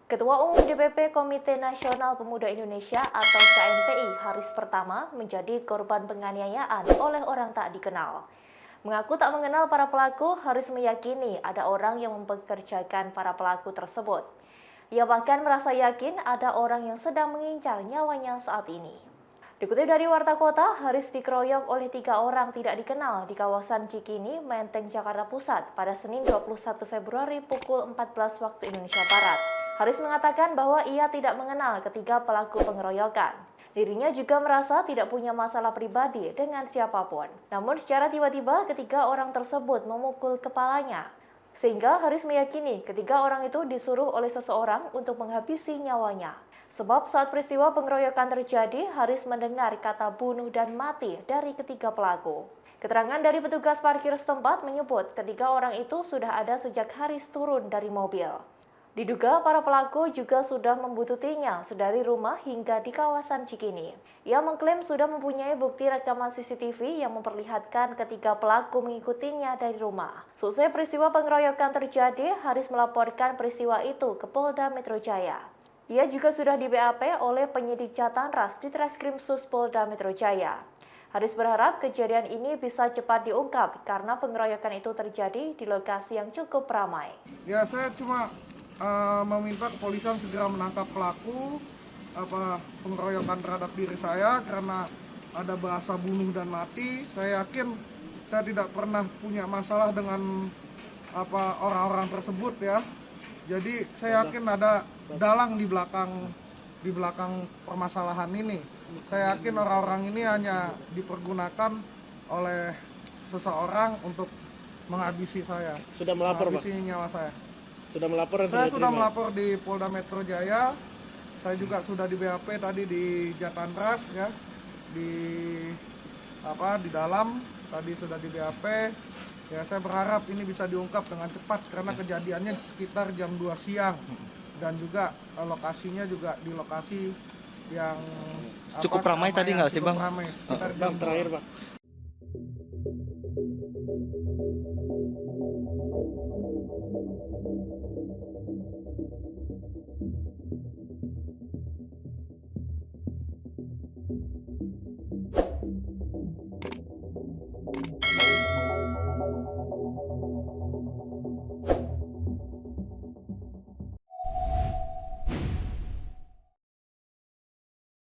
Ketua Umum DPP Komite Nasional Pemuda Indonesia atau KNPI Haris Pertama menjadi korban penganiayaan oleh orang tak dikenal. Mengaku tak mengenal para pelaku, Haris meyakini ada orang yang mempekerjakan para pelaku tersebut. Ia bahkan merasa yakin ada orang yang sedang mengincar nyawanya saat ini. Dikutip dari Warta Kota, Haris dikeroyok oleh 3 orang tidak dikenal di kawasan Cikini, Menteng, Jakarta Pusat pada Senin 21 Februari pukul 14 waktu Indonesia Barat. Haris mengatakan bahwa ia tidak mengenal ketiga pelaku pengeroyokan. Dirinya juga merasa tidak punya masalah pribadi dengan siapapun. Namun secara tiba-tiba ketiga orang tersebut memukul kepalanya. Sehingga Haris meyakini ketiga orang itu disuruh oleh seseorang untuk menghabisi nyawanya. Sebab saat peristiwa pengeroyokan terjadi, Haris mendengar kata bunuh dan mati dari ketiga pelaku. Keterangan dari petugas parkir setempat menyebut ketiga orang itu sudah ada sejak Haris turun dari mobil. Diduga para pelaku juga sudah membututinya sedari rumah hingga di kawasan Cikini. Ia mengklaim sudah mempunyai bukti rekaman CCTV yang memperlihatkan ketiga pelaku mengikutinya dari rumah. Seusai peristiwa pengeroyokan terjadi, Haris melaporkan peristiwa itu ke Polda Metro Jaya. Ia juga sudah di BAP oleh penyidik Jatanras di Treskrimsus Polda Metro Jaya. Haris berharap kejadian ini bisa cepat diungkap karena pengeroyokan itu terjadi di lokasi yang cukup ramai. Ya, saya cuma meminta kepolisian segera menangkap pelaku pengeroyokan terhadap diri saya karena ada bahasa bunuh dan mati. Saya yakin saya tidak pernah punya masalah dengan orang-orang tersebut ya. Jadi saya yakin ada dalang di belakang permasalahan ini. Saya yakin orang-orang ini hanya dipergunakan oleh seseorang untuk menghabisi saya. Sudah melapor, menghabisi nyawa saya. Sudah melapor? Saya sudah melapor di Polda Metro Jaya. Saya juga sudah di BAP tadi di Jatanras ya. Di dalam tadi sudah di BAP. Ya, saya berharap ini bisa diungkap dengan cepat karena kejadiannya sekitar jam 2 siang. Dan juga lokasinya juga di lokasi yang cukup ramai tadi nggak sih, Bang? Ramai, sekitar jam terakhir, Bang.